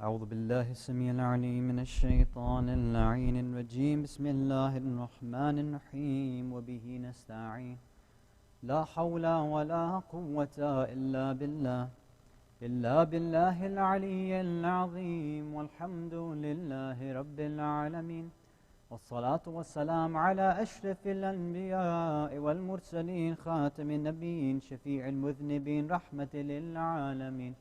أعوذ بالله السميع العليم من الشيطان اللعين الرجيم بسم الله الرحمن الرحيم وبه نستعين لا حول ولا قوة إلا بالله العلي العظيم والحمد لله رب العالمين والصلاة والسلام على أشرف الأنبياء والمرسلين خاتم النبيين شفيع المذنبين رحمة للعالمين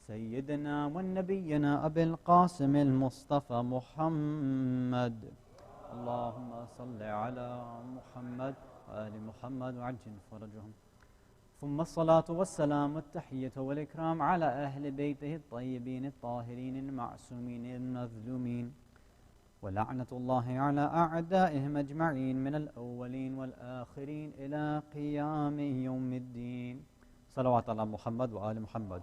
سيدنا ونبينا أبي القاسم المصطفى محمد اللهم صل على محمد وآل محمد وعجل فرجهم ثم الصلاة والسلام والتحية والإكرام على أهل بيته الطيبين الطاهرين المعصومين المظلومين ولعنة الله على أعدائهم أجمعين من الأولين والآخرين إلى قيام يوم الدين صلوات على محمد وآل محمد.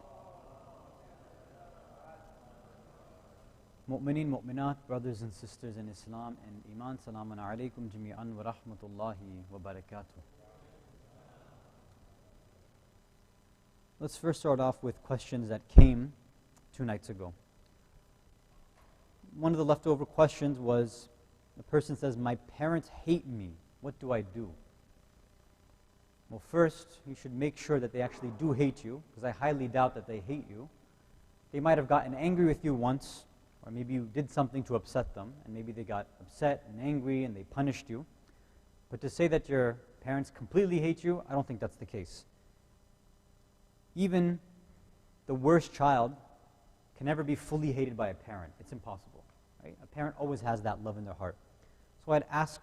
Mu'mineen, mu'minat, brothers and sisters in Islam and Iman, salamun alaykum jami'an wa rahmatullahi wa barakatuh. Let's first start off with questions that came 2 nights ago. One of the leftover questions was, the person says, my parents hate me, what do I do? Well, first, you should make sure that they actually do hate you, because I highly doubt that they hate you. They might have gotten angry with you once, or maybe you did something to upset them, and maybe they got upset and angry and they punished you. But to say that your parents completely hate you, I don't think that's the case. Even the worst child can never be fully hated by a parent. It's impossible. Right? A parent always has that love in their heart. So I'd ask,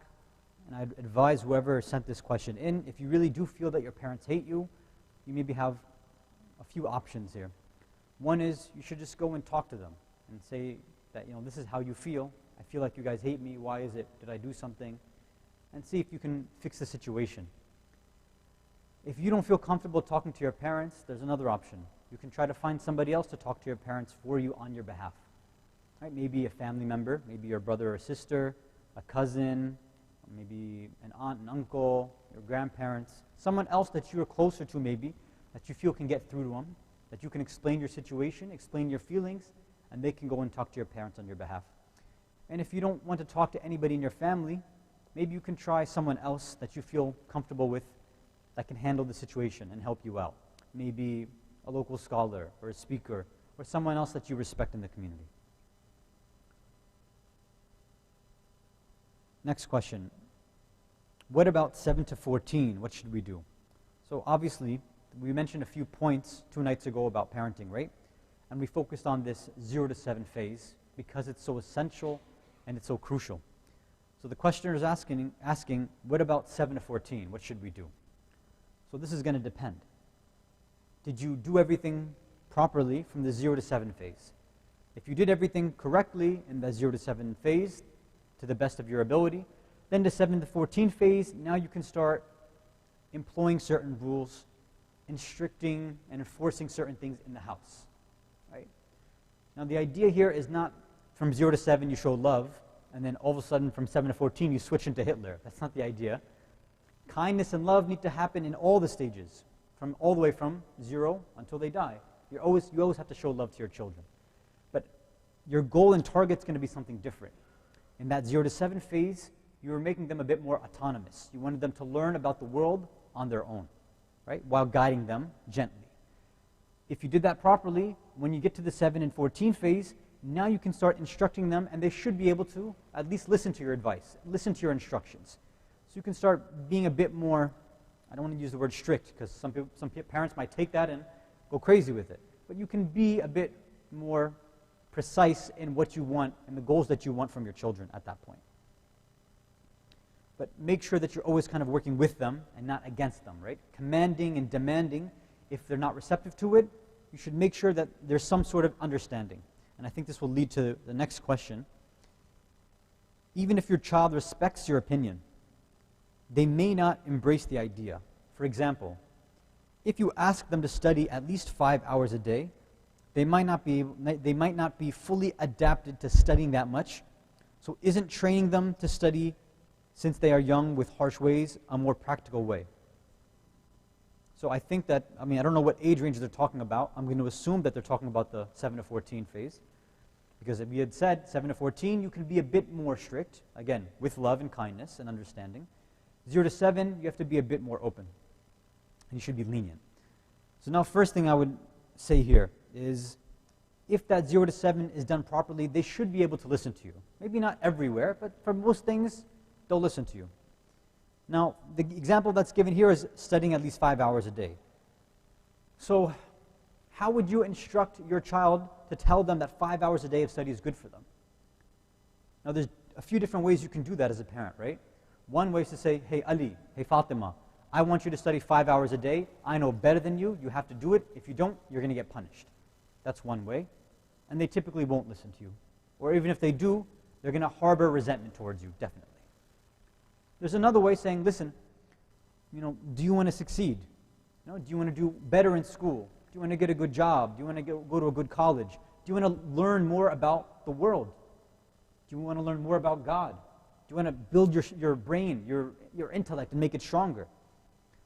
and I'd advise whoever sent this question in, if you really do feel that your parents hate you, you maybe have a few options here. One is, you should just go and talk to them and say that, this is how you feel. I feel like you guys hate me. Why is it? Did I do something? And see if you can fix the situation. If you don't feel comfortable talking to your parents, there's another option. You can try to find somebody else to talk to your parents for you on your behalf. Right? Maybe a family member, maybe your brother or sister, a cousin, maybe an aunt and uncle, your grandparents, someone else that you're closer to maybe, that you feel can get through to them, that you can explain your situation, explain your feelings, and they can go and talk to your parents on your behalf. And if you don't want to talk to anybody in your family, maybe you can try someone else that you feel comfortable with that can handle the situation and help you out. Maybe a local scholar or a speaker or someone else that you respect in the community. Next question. What about 7 to 14? What should we do? So obviously, we mentioned a few points 2 nights ago about parenting, right? And we focused on this 0 to 7 phase because it's so essential and it's so crucial. So the questioner is asking, what about 7 to 14? What should we do? So this is going to depend. Did you do everything properly from the 0 to 7 phase? If you did everything correctly in the 0 to 7 phase, to the best of your ability, then the 7 to 14 phase, now you can start employing certain rules, restricting and enforcing certain things in the house. Right? Now the idea here is not from 0 to 7 you show love, and then all of a sudden from 7 to 14 you switch into Hitler. That's not the idea. Kindness and love need to happen in all the stages, from all the way from 0 until they die. You always have to show love to your children. But your goal and target's going to be something different. In that 0 to 7 phase, you were making them a bit more autonomous. You wanted them to learn about the world on their own, right? While guiding them gently. If you did that properly, when you get to the 7 and 14 phase, now you can start instructing them, and they should be able to at least listen to your advice, listen to your instructions. So you can start being a bit more, I don't want to use the word strict, because some parents might take that and go crazy with it. But you can be a bit more precise in what you want and the goals that you want from your children at that point. But make sure that you're always kind of working with them and not against them, right? Commanding and demanding, if they're not receptive to it, you should make sure that there's some sort of understanding. And I think this will lead to the next question. Even if your child respects your opinion, they may not embrace the idea. For example, if you ask them to study at least 5 hours a day, they might not be fully adapted to studying that much. So isn't training them to study since they are young with harsh ways a more practical way? So I think that, I don't know what age range they're talking about. I'm going to assume that they're talking about the 7 to 14 phase. Because if we had said 7 to 14, you can be a bit more strict, again, with love and kindness and understanding. 0 to 7, you have to be a bit more open. And you should be lenient. So now first thing I would say here is, if that 0 to 7 is done properly, they should be able to listen to you. Maybe not everywhere, but for most things, they'll listen to you. Now, the example that's given here is studying at least 5 hours a day. So, how would you instruct your child to tell them that 5 hours a day of study is good for them? Now, there's a few different ways you can do that as a parent, right? One way is to say, hey Ali, hey Fatima, I want you to study 5 hours a day. I know better than you. You have to do it. If you don't, you're going to get punished. That's one way. And they typically won't listen to you. Or even if they do, they're going to harbor resentment towards you, definitely. There's another way saying, listen, do you want to succeed? Do you want to do better in school? Do you want to get a good job? Do you want to go to a good college? Do you want to learn more about the world? Do you want to learn more about God? Do you want to build your brain, your intellect, and make it stronger?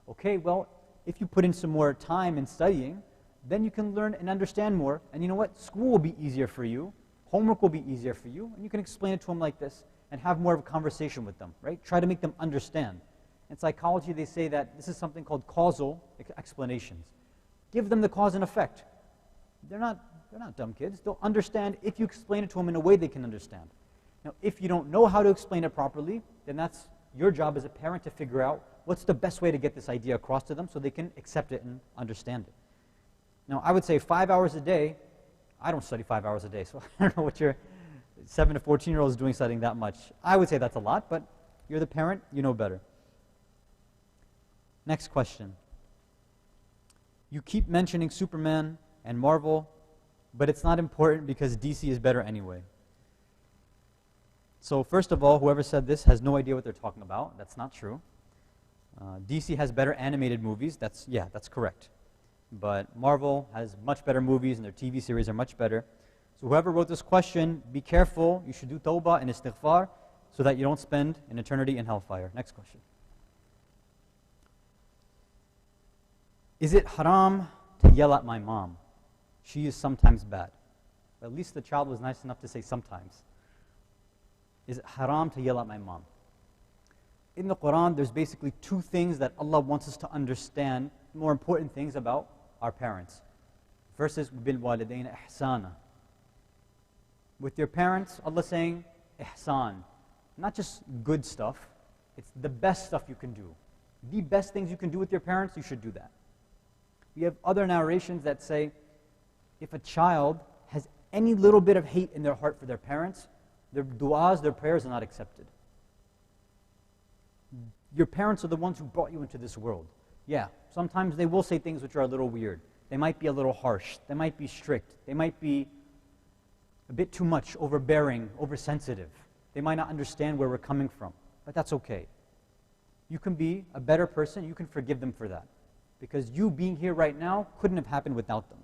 Okay, well, if you put in some more time in studying, then you can learn and understand more. And you know what? School will be easier for you. Homework will be easier for you. And you can explain it to them like this and have more of a conversation with them, right? Try to make them understand. In psychology, they say that this is something called causal explanations. Give them the cause and effect. They're not dumb kids. They'll understand if you explain it to them in a way they can understand. Now, if you don't know how to explain it properly, then that's your job as a parent to figure out what's the best way to get this idea across to them so they can accept it and understand it. Now, I would say 5 hours a day. I don't study 5 hours a day, so I don't know what your 7 to 14-year-old is doing studying that much. I would say that's a lot, but you're the parent, you know better. Next question. You keep mentioning Superman and Marvel, but it's not important because DC is better anyway. So first of all, whoever said this has no idea what they're talking about. That's not true. DC has better animated movies. That's correct. But Marvel has much better movies and their TV series are much better. So whoever wrote this question, be careful. You should do tawbah and istighfar so that you don't spend an eternity in hellfire. Next question. Is it haram to yell at my mom? She is sometimes bad. At least the child was nice enough to say sometimes. Is it haram to yell at my mom? In the Quran, there's basically two things that Allah wants us to understand, more important things about our parents. First is وَبِالْوَالِدَيْنَ إِحْسَانًا. With your parents, Allah is saying ihsan. Not just good stuff, it's the best stuff you can do. The best things you can do with your parents, you should do that. We have other narrations that say, if a child has any little bit of hate in their heart for their parents, their du'as, their prayers are not accepted. Your parents are the ones who brought you into this world. Yeah, sometimes they will say things which are a little weird. They might be a little harsh. They might be strict. They might be a bit too much, overbearing, oversensitive. They might not understand where we're coming from, but that's okay. You can be a better person. You can forgive them for that. Because you being here right now couldn't have happened without them.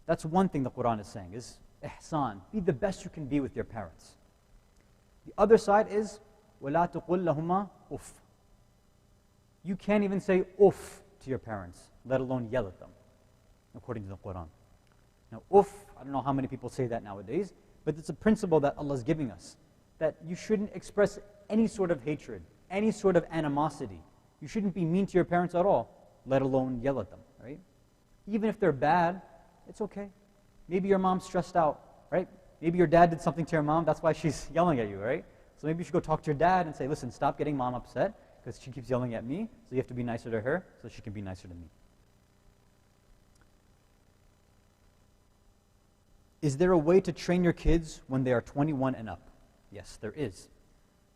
That's one thing the Quran is saying, is ihsan. Be the best you can be with your parents. The other side is, وَلَا تُقُلْ لَهُمَا أُفْ. You can't even say uff to your parents, let alone yell at them, according to the Quran. Now, uff, I don't know how many people say that nowadays, but it's a principle that Allah is giving us, that you shouldn't express any sort of hatred, any sort of animosity. You shouldn't be mean to your parents at all, let alone yell at them, right? Even if they're bad, it's okay. Maybe your mom's stressed out, right? Maybe your dad did something to your mom, that's why she's yelling at you, right? So maybe you should go talk to your dad and say, listen, stop getting mom upset, because she keeps yelling at me, so you have to be nicer to her, so she can be nicer to me. Is there a way to train your kids when they are 21 and up? Yes, there is.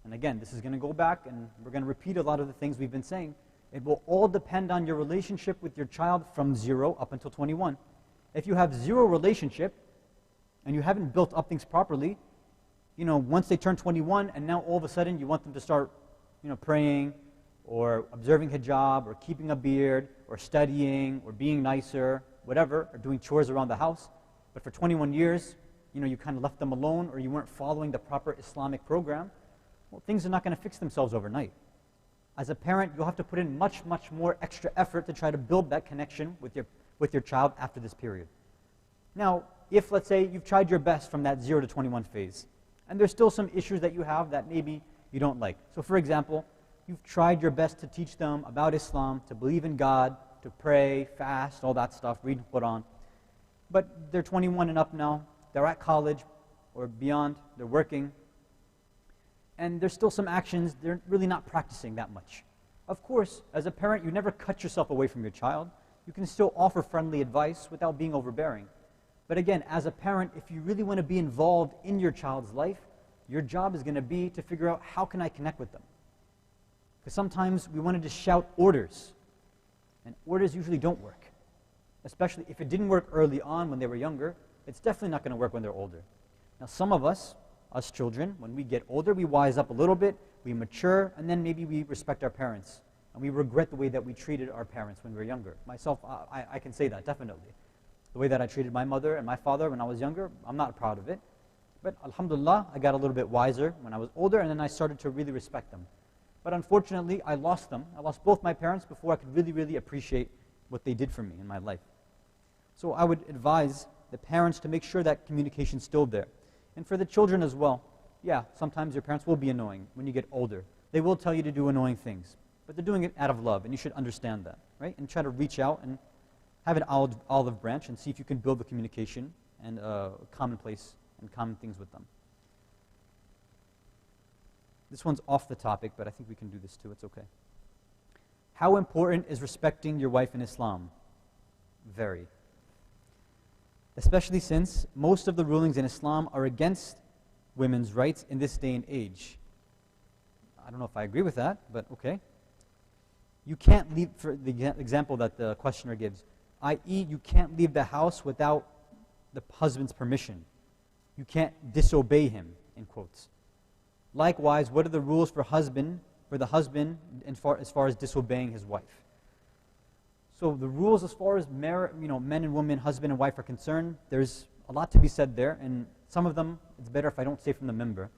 And again, this is going to go back, and we're going to repeat a lot of the things we've been saying. It will all depend on your relationship with your child from 0 up until 21. If you have 0 relationship, and you haven't built up things properly, once they turn 21, and now all of a sudden you want them to start praying, or observing hijab, or keeping a beard, or studying, or being nicer, whatever, or doing chores around the house. But for 21 years, you kind of left them alone, or you weren't following the proper Islamic program. Well, things are not going to fix themselves overnight. As a parent, you'll have to put in much, much more extra effort to try to build that connection with your child after this period. Now, if, let's say, you've tried your best from that 0 to 21 phase, and there's still some issues that you have that maybe you don't like. So for example, you've tried your best to teach them about Islam, to believe in God, to pray, fast, all that stuff, read Quran. But they're 21 and up now, they're at college or beyond, they're working, and there's still some actions they're really not practicing that much. Of course, as a parent, you never cut yourself away from your child. You can still offer friendly advice without being overbearing. But again, as a parent, if you really want to be involved in your child's life, your job is going to be to figure out, how can I connect with them? Because sometimes we want to just shout orders, and orders usually don't work. Especially if it didn't work early on when they were younger, it's definitely not going to work when they're older. Now some of us children, when we get older, we wise up a little bit, we mature, and then maybe we respect our parents. And we regret the way that we treated our parents when we were younger. Myself, I can say that, definitely. The way that I treated my mother and my father when I was younger, I'm not proud of it. But alhamdulillah, I got a little bit wiser when I was older, and then I started to really respect them. But unfortunately, I lost them. I lost both my parents before I could really, really appreciate what they did for me in my life. So I would advise the parents to make sure that communication's still there. And for the children as well, yeah, sometimes your parents will be annoying when you get older. They will tell you to do annoying things, but they're doing it out of love, and you should understand that, right? And try to reach out and have an olive branch and see if you can build the communication and commonplace and common things with them. This one's off the topic, but I think we can do this too. It's okay. How important is respecting your wife in Islam? Very. Especially since most of the rulings in Islam are against women's rights in this day and age. I don't know if I agree with that, but okay. You can't leave, for the example that the questioner gives, i.e. you can't leave the house without the husband's permission. You can't disobey him, in quotes. Likewise, what are the rules for the husband as far as disobeying his wife? So the rules as far as men and women, husband and wife are concerned, there's a lot to be said there, and some of them, it's better if I don't say from the member.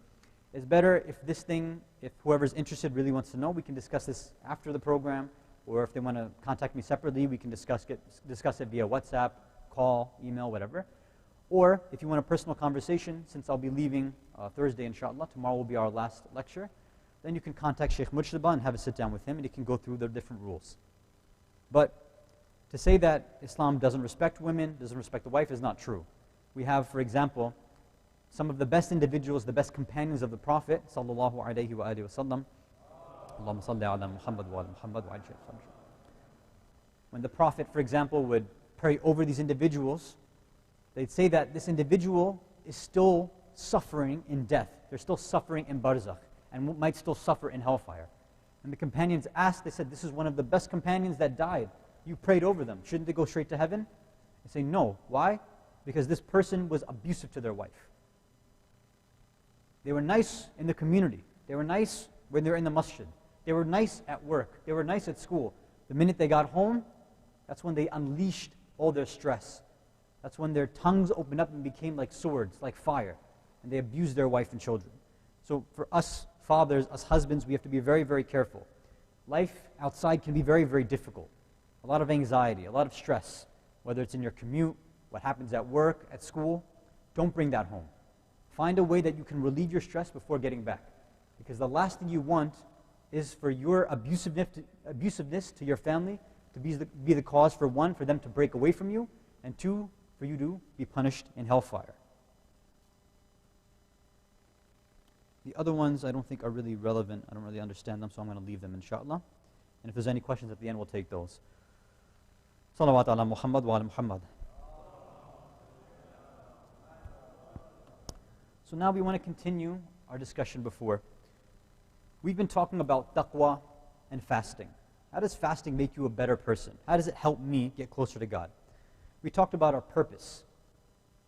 It's better if whoever's interested really wants to know, we can discuss this after the program, or if they want to contact me separately, we can discuss it via WhatsApp, call, email, whatever. Or if you want a personal conversation, since I'll be leaving Thursday, inshallah, tomorrow will be our last lecture, then you can contact Sheikh Mujtaba and have a sit down with him, and he can go through the different rules. But to say that Islam doesn't respect women, doesn't respect the wife, is not true. We have, for example, some of the best individuals, the best companions of the Prophet, sallallahu alayhi wa alihi wa sallam. Allahumma salli ala Muhammad wa ala Muhammad wa ala. When the Prophet, for example, would pray over these individuals, they'd say that this individual is still suffering in death. They're still suffering in barzakh, and might still suffer in hellfire. And the companions asked, they said, this is one of the best companions that died. You prayed over them. Shouldn't they go straight to heaven? They say, no. Why? Because this person was abusive to their wife. They were nice in the community. They were nice when they were in the masjid. They were nice at work. They were nice at school. The minute they got home, that's when they unleashed all their stress. That's when their tongues opened up and became like swords, like fire. And they abused their wife and children. So for us fathers, us husbands, we have to be very, very careful. Life outside can be very, very difficult. A lot of anxiety, a lot of stress, whether it's in your commute, what happens at work, at school. Don't bring that home. Find a way that you can relieve your stress before getting back. Because the last thing you want is for your abusiveness to your family to be the cause, for one, for them to break away from you, and two, for you to be punished in hellfire. The other ones I don't think are really relevant. I don't really understand them, so I'm going to leave them, inshallah. And if there's any questions at the end, we'll take those. Salawat ala Muhammad wa ala Muhammad. So now we want to continue our discussion before. We've been talking about taqwa and fasting. How does fasting make you a better person? How does it help me get closer to God? We talked about our purpose.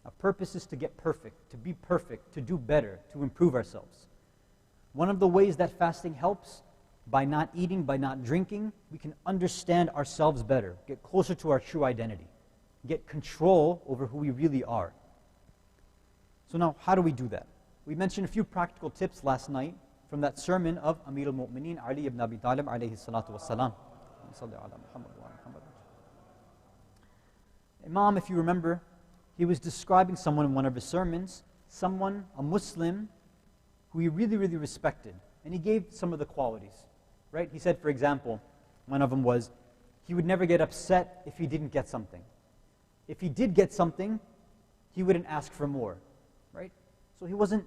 Our purpose is to get perfect, to be perfect, to do better, to improve ourselves. One of the ways that fasting helps, by not eating, by not drinking, we can understand ourselves better, get closer to our true identity, get control over who we really are. So now, how do we do that? We mentioned a few practical tips last night from that sermon of Amir al-Mu'mineen Ali ibn Abi Talib alayhi salatu wassalam. Imam, if you remember, he was describing someone in one of his sermons, someone, a Muslim, who he really, really respected. And he gave some of the qualities, right? He said, for example, one of them was, he would never get upset if he didn't get something. If he did get something, he wouldn't ask for more, right? So he wasn't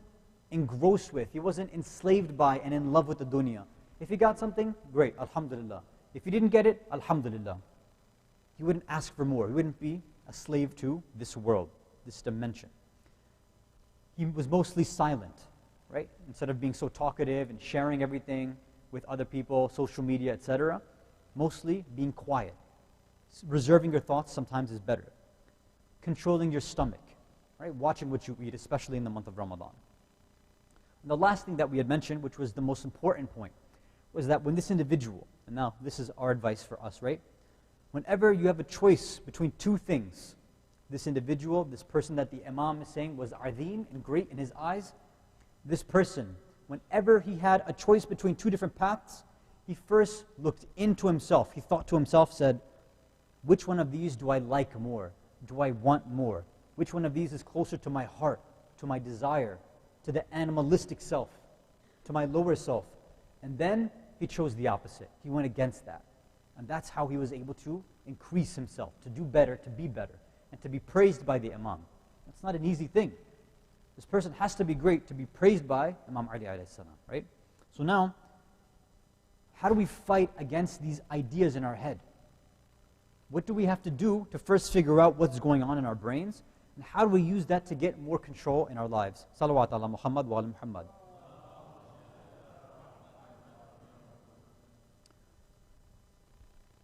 engrossed with, he wasn't enslaved by and in love with the dunya. If he got something, great, alhamdulillah. If he didn't get it, alhamdulillah. He wouldn't ask for more. He wouldn't be a slave to this world, this dimension. He was mostly silent, right? Instead of being so talkative and sharing everything with other people, social media, etc., mostly being quiet. Reserving your thoughts sometimes is better. Controlling your stomach, right? Watching what you eat, especially in the month of Ramadan. And the last thing that we had mentioned, which was the most important point, was that when this individual, and now this is our advice for us, right? Whenever you have a choice between two things, this individual, this person that the Imam is saying was azim and great in his eyes, this person, whenever he had a choice between two different paths, he first looked into himself. He thought to himself, said, which one of these do I like more? Do I want more? Which one of these is closer to my heart, to my desire, to the animalistic self, to my lower self? And then he chose the opposite. He went against that. And that's how he was able to increase himself, to do better, to be better, and to be praised by the Imam. That's not an easy thing. This person has to be great to be praised by Imam Ali alayhi salam, right? So now, how do we fight against these ideas in our head? What do we have to do to first figure out what's going on in our brains? And how do we use that to get more control in our lives? Salawat ala Muhammad wa ala Muhammad.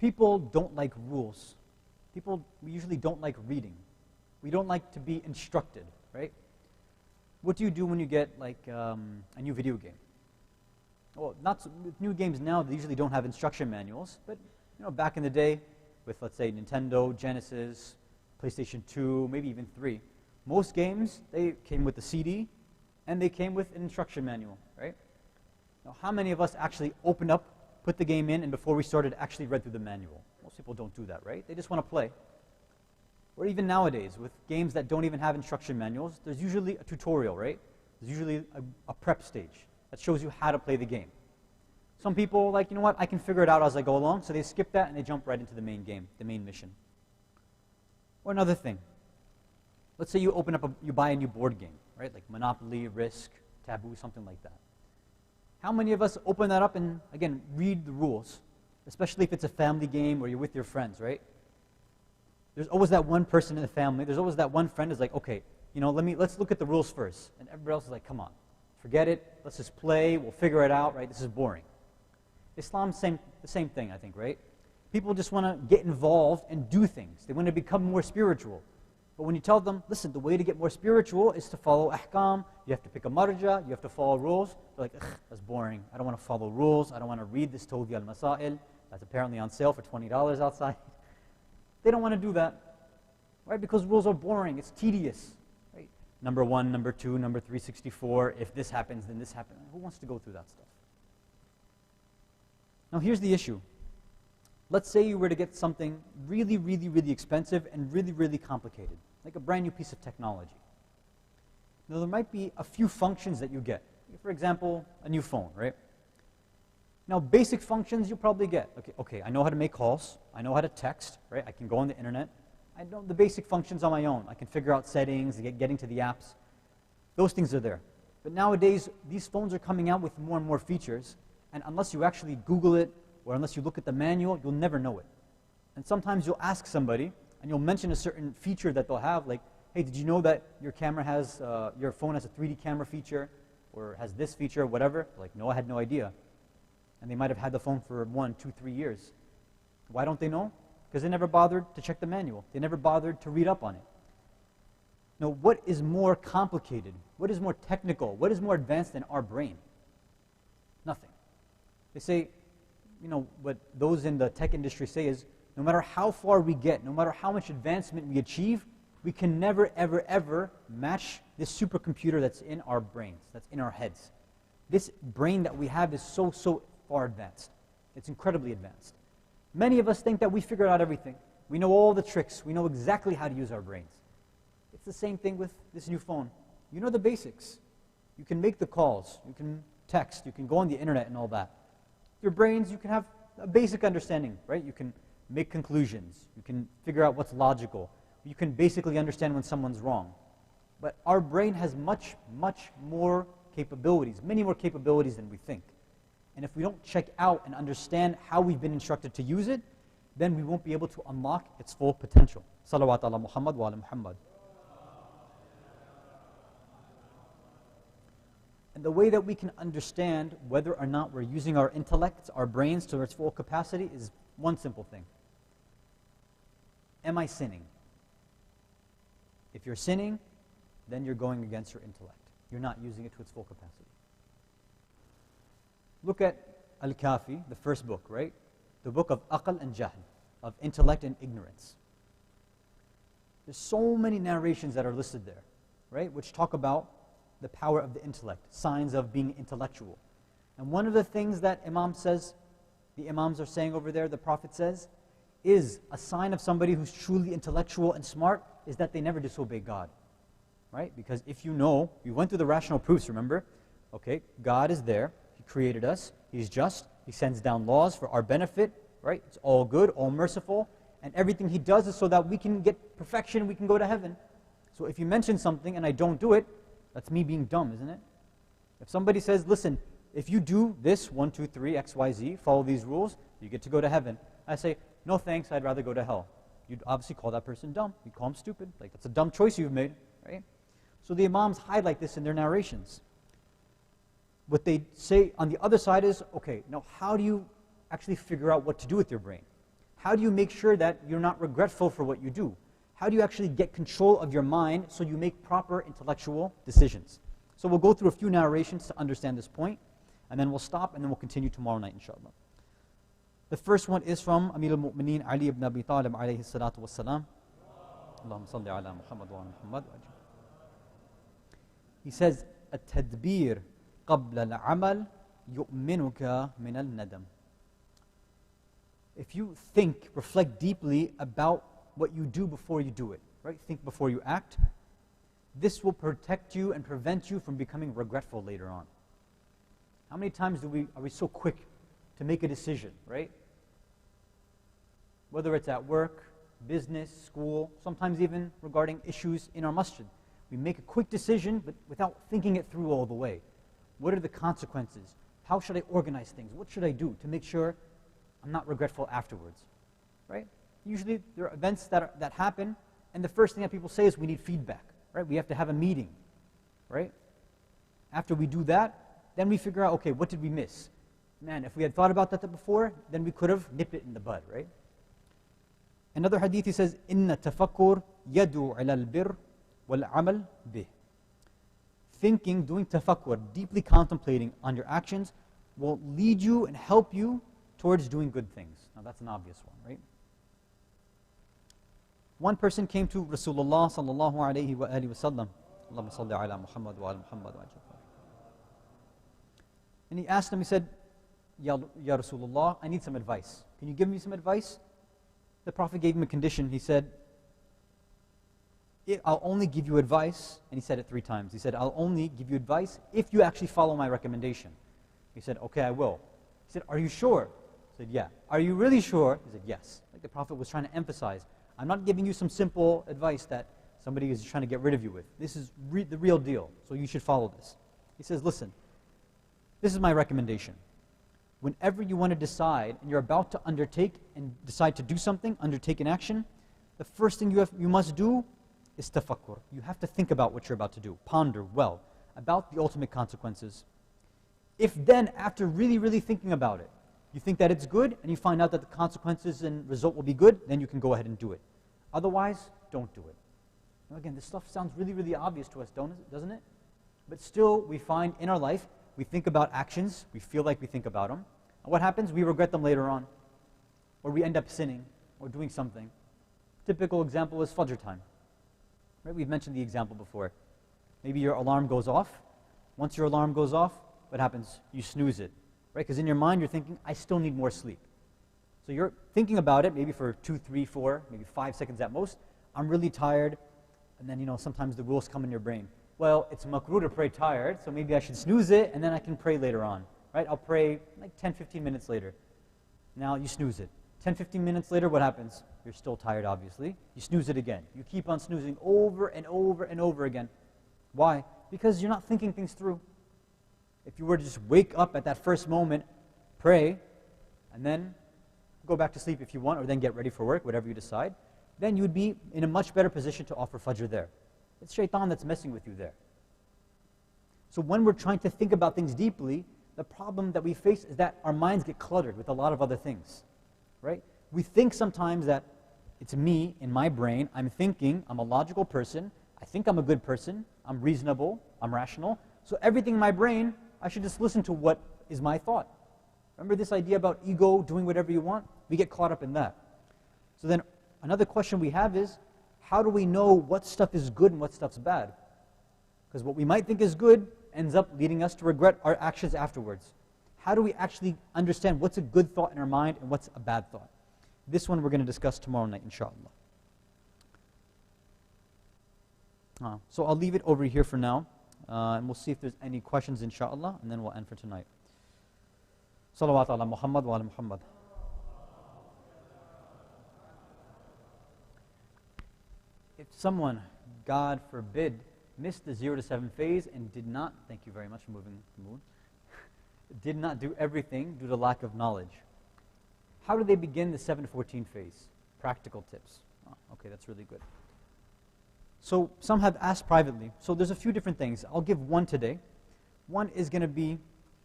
People don't like rules. People usually don't like reading. We don't like to be instructed, right? What do you do when you get like a new video game? Well, with new games now, they usually don't have instruction manuals, but back in the day, with let's say Nintendo, Genesis, PlayStation 2, maybe even 3, most games, they came with the CD, and they came with an instruction manual, right? Now, how many of us actually opened up, put the game in, and before we started, actually read through the manual? Most people don't do that, right? They just want to play. Or even nowadays, with games that don't even have instruction manuals, there's usually a tutorial, right? There's usually a prep stage that shows you how to play the game. Some people like, you know what, I can figure it out as I go along, so they skip that and they jump right into the main game, the main mission. Or another thing, let's say you buy a new board game, right? Like Monopoly, Risk, Taboo, something like that. How many of us open that up and, again, read the rules, especially if it's a family game or you're with your friends, right? There's always that one person in the family, there's always that one friend who's like, okay, let's look at the rules first. And everybody else is like, come on, forget it, let's just play, we'll figure it out, right? This is boring. Islam's the same thing, I think, right? People just want to get involved and do things. They want to become more spiritual. But when you tell them, listen, the way to get more spiritual is to follow ahkam, you have to pick a marja, you have to follow rules, they're like, that's boring. I don't want to follow rules. I don't want to read this Tawdi al-Masail that's apparently on sale for $20 outside. They don't want to do that, right? Because rules are boring. It's tedious, right? Number 1, number 2, number 364. If this happens, then this happens. Who wants to go through that stuff? Now, here's the issue. Let's say you were to get something really, really, really expensive and really, really complicated, like a brand new piece of technology. Now, there might be a few functions that you get. For example, a new phone, right? Now, basic functions you probably get. Okay, I know how to make calls. I know how to text, right? I can go on the internet. I know the basic functions on my own. I can figure out settings, getting to the apps. Those things are there. But nowadays, these phones are coming out with more and more features, and unless you actually Google it, or unless you look at the manual, you'll never know it. And sometimes you'll ask somebody, and you'll mention a certain feature that they'll have, like, hey, did you know that your phone has a 3D camera feature, or has this feature, or whatever? Like, no, I had no idea. And they might have had the phone for 1, 2, 3 years. Why don't they know? Because they never bothered to check the manual. They never bothered to read up on it. Now, what is more complicated? What is more technical? What is more advanced than our brain? Nothing. They say, what those in the tech industry say is, no matter how far we get, no matter how much advancement we achieve, we can never, ever, ever match this supercomputer that's in our brains, that's in our heads. This brain that we have is so far advanced. It's incredibly advanced. Many of us think that we figured out everything. We know all the tricks. We know exactly how to use our brains. It's the same thing with this new phone. You know the basics. You can make the calls, you can text, you can go on the internet and all that. Your brains, you can have a basic understanding, right? You can make conclusions, you can figure out what's logical, you can basically understand when someone's wrong. But our brain has much, much more capabilities, many more capabilities than we think. And if we don't check out and understand how we've been instructed to use it, then we won't be able to unlock its full potential. Salawat ala Muhammad wa ala Muhammad. And the way that we can understand whether or not we're using our intellect, our brains to its full capacity is one simple thing. Am I sinning? If you're sinning, then you're going against your intellect. You're not using it to its full capacity. Look at Al-Kafi, the first book, right? The book of Aql and Jahl, of intellect and ignorance. There's so many narrations that are listed there, right? Which talk about the power of the intellect, signs of being intellectual. And one of the things that Imam says, the Imams are saying over there, the Prophet says, is a sign of somebody who's truly intellectual and smart, is that they never disobey God. Right? Because if you know, we went through the rational proofs, remember? Okay, God is there, He created us, He's just, He sends down laws for our benefit, right? It's all good, all merciful, and everything He does is so that we can get perfection, we can go to heaven. So if you mention something and I don't do it, that's me being dumb, isn't it? If somebody says, listen, if you do this, 1, 2, 3, X, Y, Z, follow these rules, you get to go to heaven. I say, no thanks, I'd rather go to hell. You'd obviously call that person dumb. You'd call him stupid. Like, that's a dumb choice you've made, right? So the Imams highlight this in their narrations. What they say on the other side is, okay, now how do you actually figure out what to do with your brain? How do you make sure that you're not regretful for what you do? How do you actually get control of your mind so you make proper intellectual decisions? So we'll go through a few narrations to understand this point, and then we'll stop, and then we'll continue tomorrow night, inshallah. The first one is from Amir al-Mu'mineen Ali ibn Abi Talib alayhi salatu wassalam. Allahumma salli ala Muhammad wa ala Muhammad. He says, التدبير قبل العمل يؤمنك من الندم. If you think, reflect deeply about what you do before you do it, right? Think before you act. This will protect you and prevent you from becoming regretful later on. How many times are we so quick to make a decision, right? Whether it's at work, business, school, sometimes even regarding issues in our masjid. We make a quick decision, but without thinking it through all the way. What are the consequences? How should I organize things? What should I do to make sure I'm not regretful afterwards, right? Usually there are events that happen, and the first thing that people say is we need feedback, right? We have to have a meeting, right? After we do that, then we figure out, okay, what did we miss? Man, if we had thought about that before, then we could have nipped it in the bud, right? Another hadith, he says, إِنَّ تَفَكُّرْ يَدُوا عَلَى الْبِرِّ وَالْعَمَلْ بِهِ. Thinking, doing tafakkur, deeply contemplating on your actions, will lead you and help you towards doing good things. Now that's an obvious one, right? One person came to Rasulullah sallallahu alayhi wa alihi wa sallam. Allahumma salli ala Muhammad wa ala Muhammad wa ajal. And he asked him, he said, Ya Rasulullah, I need some advice. Can you give me some advice? The Prophet gave him a condition. He said, I'll only give you advice, and he said it 3 times. He said, I'll only give you advice if you actually follow my recommendation. He said, okay, I will. He said, are you sure? He said, yeah. Are you really sure? He said, yes. Like the Prophet was trying to emphasize, I'm not giving you some simple advice that somebody is trying to get rid of you with. This is the real deal, so you should follow this. He says, listen, this is my recommendation. Whenever you want to decide, and you're about to undertake and decide to do something, undertake an action, the first thing you must do is tafakkur. You have to think about what you're about to do. Ponder well about the ultimate consequences. If then, after really, really thinking about it, you think that it's good, and you find out that the consequences and result will be good, then you can go ahead and do it. Otherwise, don't do it. Now again, this stuff sounds really, really obvious to us, doesn't it? But still, we find in our life, we think about actions, we feel like we think about them, and what happens? We regret them later on, or we end up sinning, or doing something. Typical example is Fajr time. Right? We've mentioned the example before. Maybe your alarm goes off. Once your alarm goes off, what happens? You snooze it. Right? Because in your mind, you're thinking, I still need more sleep. So you're thinking about it, maybe for 2, 3, 4, maybe 5 seconds at most. I'm really tired. And then, sometimes the rules come in your brain. Well, it's makruh to pray tired, so maybe I should snooze it, and then I can pray later on. Right? I'll pray like 10, 15 minutes later. Now you snooze it. 10, 15 minutes later, what happens? You're still tired, obviously. You snooze it again. You keep on snoozing over and over and over again. Why? Because you're not thinking things through. If you were to just wake up at that first moment, pray, and then go back to sleep if you want, or then get ready for work, whatever you decide, then you would be in a much better position to offer fajr there. It's shaitan that's messing with you there. So when we're trying to think about things deeply, the problem that we face is that our minds get cluttered with a lot of other things, right? We think sometimes that it's me, in my brain, I'm thinking, I'm a logical person, I think I'm a good person, I'm reasonable, I'm rational, so everything in my brain, I should just listen to what is my thought. Remember this idea about ego, doing whatever you want? We get caught up in that. So then another question we have is, how do we know what stuff is good and what stuff's bad? Because what we might think is good ends up leading us to regret our actions afterwards. How do we actually understand what's a good thought in our mind and what's a bad thought? This one we're going to discuss tomorrow night, inshallah. So I'll leave it over here for now, and we'll see if there's any questions, inshallah, and then we'll end for tonight. Salawat ala Muhammad wa ala Muhammad. If someone, God forbid, missed the 0 to 7 phase and did not, thank you very much for moving the moon, did not do everything due to lack of knowledge, how do they begin the 7 to 14 phase? Practical tips. Okay, that's really good. So some have asked privately. So there's a few different things. I'll give one today. One is going to be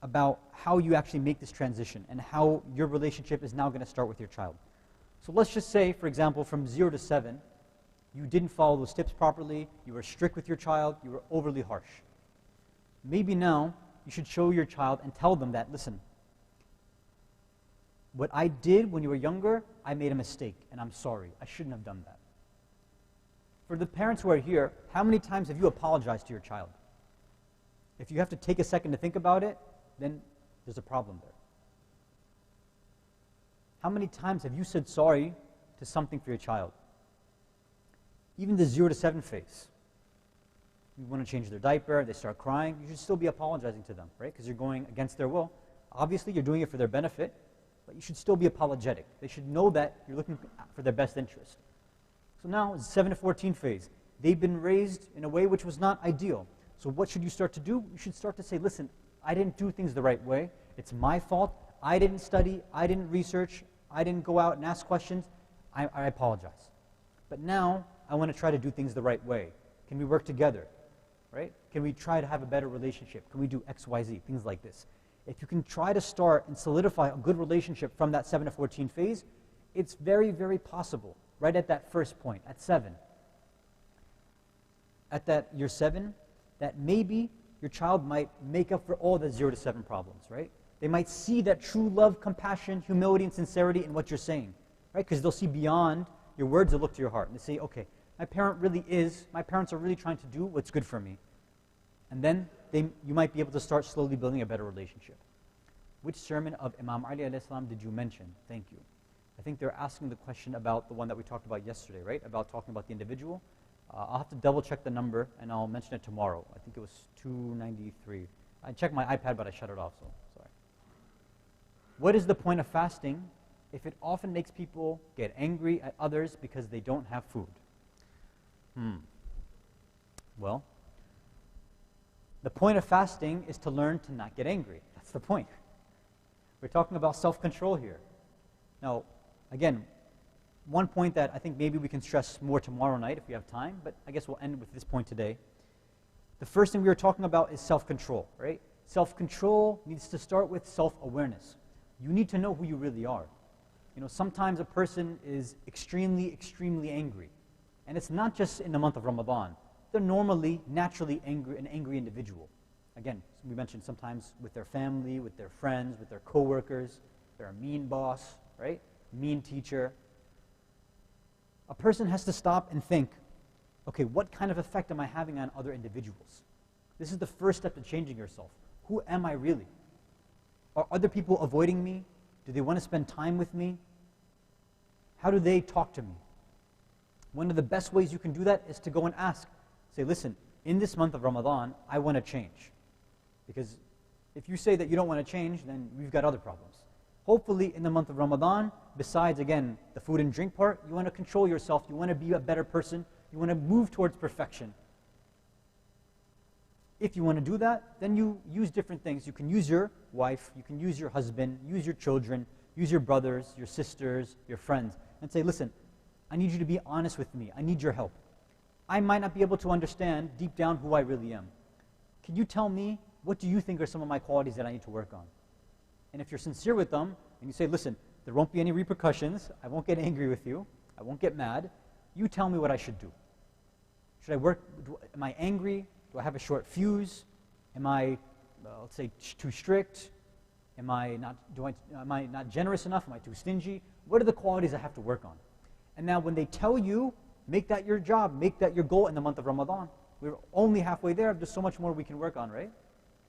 about how you actually make this transition and how your relationship is now going to start with your child. So let's just say, for example, from 0 to 7, you didn't follow those tips properly, you were strict with your child, you were overly harsh. Maybe now you should show your child and tell them that, listen, what I did when you were younger, I made a mistake, and I'm sorry. I shouldn't have done that. For the parents who are here, how many times have you apologized to your child? If you have to take a second to think about it, then there's a problem there. How many times have you said sorry to something for your child? Even the 0 to 7 phase. You want to change their diaper, they start crying, you should still be apologizing to them, right? Because you're going against their will. Obviously, you're doing it for their benefit, but you should still be apologetic. They should know that you're looking for their best interest. So now, 7 to 14 phase. They've been raised in a way which was not ideal. So what should you start to do? You should start to say, listen, I didn't do things the right way. It's my fault. I didn't study. I didn't research. I didn't go out and ask questions. I apologize. But now, I want to try to do things the right way. Can we work together? Right? Can we try to have a better relationship? Can we do X, Y, Z? Things like this. If you can try to start and solidify a good relationship from that 7 to 14 phase, it's very, very possible, right at that first point, at 7. At that year 7, that maybe your child might make up for all the 0 to 7 problems, right? They might see that true love, compassion, humility, and sincerity in what you're saying, right? Because they'll see beyond your words, they'll look to your heart, and they say, okay, my parents are really trying to do what's good for me. And then you might be able to start slowly building a better relationship. Which sermon of Imam Ali alayhi salam did you mention? Thank you. I think they're asking the question about the one that we talked about yesterday, right? About talking about the individual. I'll have to double check the number and I'll mention it tomorrow. I think it was 293. I checked my iPad, but I shut it off, so sorry. What is the point of fasting if it often makes people get angry at others because they don't have food? Well, the point of fasting is to learn to not get angry. That's the point. We're talking about self-control here. Now, again, one point that I think maybe we can stress more tomorrow night if we have time, but I guess we'll end with this point today. The first thing we were talking about is self-control, right? Self-control needs to start with self-awareness. You need to know who you really are. You know, sometimes a person is extremely, extremely angry. And it's not just in the month of Ramadan. They're normally, naturally an angry individual. Again, we mentioned sometimes with their family, with their friends, with their coworkers. They're a mean boss, right? Mean teacher. A person has to stop and think, okay, what kind of effect am I having on other individuals? This is the first step to changing yourself. Who am I really? Are other people avoiding me? Do they want to spend time with me? How do they talk to me? One of the best ways you can do that is to go and ask. Say, listen, in this month of Ramadan, I want to change. Because if you say that you don't want to change, then we've got other problems. Hopefully, in the month of Ramadan, besides, again, the food and drink part, you want to control yourself. You want to be a better person. You want to move towards perfection. If you want to do that, then you use different things. You can use your wife, you can use your husband, use your children, use your brothers, your sisters, your friends, and say, listen, I need you to be honest with me. I need your help. I might not be able to understand deep down who I really am. Can you tell me, what do you think are some of my qualities that I need to work on? And if you're sincere with them, and you say, listen, there won't be any repercussions, I won't get angry with you, I won't get mad, you tell me what I should do. Should I work, am I angry? Do I have a short fuse? Am I, let's say, too strict? Am I not generous enough? Am I too stingy? What are the qualities I have to work on? And now when they tell you, make that your job, make that your goal in the month of Ramadan. We're only halfway there, there's so much more we can work on, right?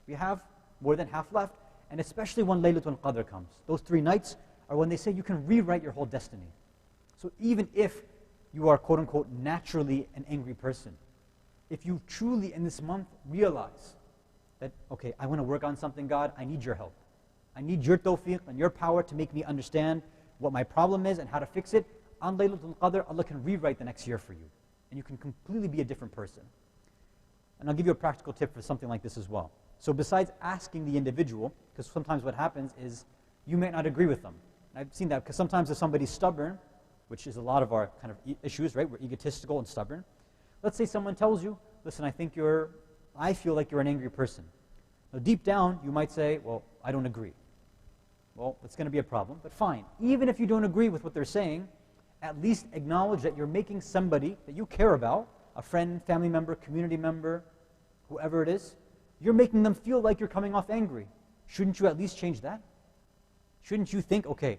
We have more than half left, and especially when Laylatul Qadr comes. Those 3 nights are when they say you can rewrite your whole destiny. So even if you are, quote unquote, naturally an angry person, if you truly in this month realize that, okay, I want to work on something, God, I need your help. I need your tawfiq and your power to make me understand what my problem is and how to fix it. On Laylatul Qadr, Allah can rewrite the next year for you. And you can completely be a different person. And I'll give you a practical tip for something like this as well. So besides asking the individual, because sometimes what happens is you may not agree with them. I've seen that because sometimes if somebody's stubborn, which is a lot of our kind of issues, right? We're egotistical and stubborn. Let's say someone tells you, listen, I feel like you're an angry person. Now deep down, you might say, well, I don't agree. Well, it's going to be a problem, but fine. Even if you don't agree with what they're saying, at least acknowledge that you're making somebody that you care about, a friend, family member, community member, whoever it is, you're making them feel like you're coming off angry. Shouldn't you at least change that? Shouldn't you think, okay,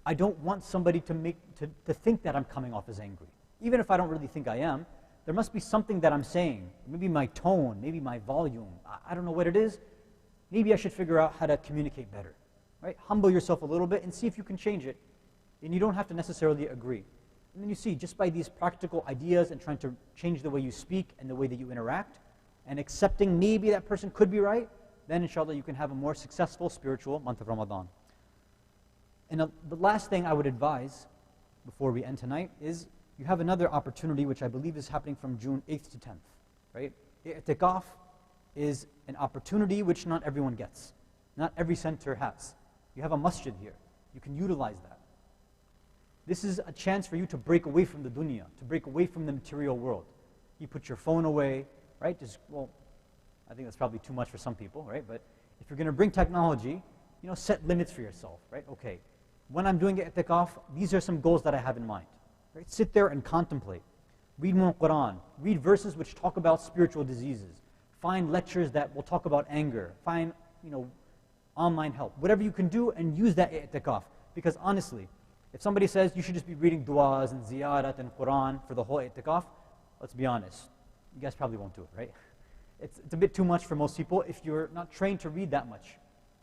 I don't want somebody to think that I'm coming off as angry. Even if I don't really think I am, there must be something that I'm saying. Maybe my tone, maybe my volume. I don't know what it is. Maybe I should figure out how to communicate better. Right? Humble yourself a little bit and see if you can change it. And you don't have to necessarily agree. And then you see, just by these practical ideas and trying to change the way you speak and the way that you interact, and accepting maybe that person could be right, then inshallah you can have a more successful spiritual month of Ramadan. And the last thing I would advise before we end tonight is you have another opportunity which I believe is happening from June 8th to 10th. Right? I'tikaf is an opportunity which not everyone gets. Not every center has. You have a masjid here. You can utilize that. This is a chance for you to break away from the dunya, to break away from the material world. You put your phone away, right? Well, I think that's probably too much for some people, right? But if you're going to bring technology, set limits for yourself, right? Okay, when I'm doing i'tikaf, these are some goals that I have in mind. Right? Sit there and contemplate. Read more Quran. Read verses which talk about spiritual diseases. Find lectures that will talk about anger. Find, online help. Whatever you can do and use that i'tikaf. Because honestly, if somebody says you should just be reading du'as and ziyarat and Quran for the whole i'tikaf, let's be honest, you guys probably won't do it, right? It's a bit too much for most people if you're not trained to read that much.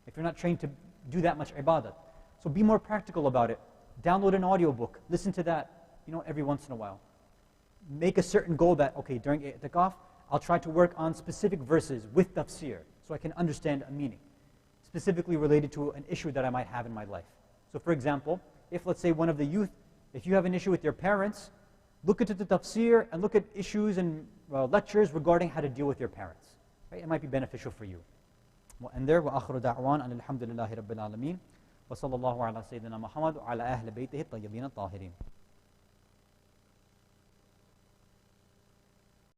If you're not trained to do that much ibadat. So be more practical about it. Download an audiobook. Listen to that, every once in a while. Make a certain goal that, okay, during i'tikaf, I'll try to work on specific verses with tafsir so I can understand a meaning, specifically related to an issue that I might have in my life. So for example, if let's say one of the youth, if you have an issue with your parents, look into the tafsir and look at issues and lectures regarding how to deal with your parents. Right? It might be beneficial for you. We'll end there. وآخر دعوان أن الحمد لله رب العالمين وصلى الله على سيدنا محمد وعلى أهل بيته الطيبين الطاهرين.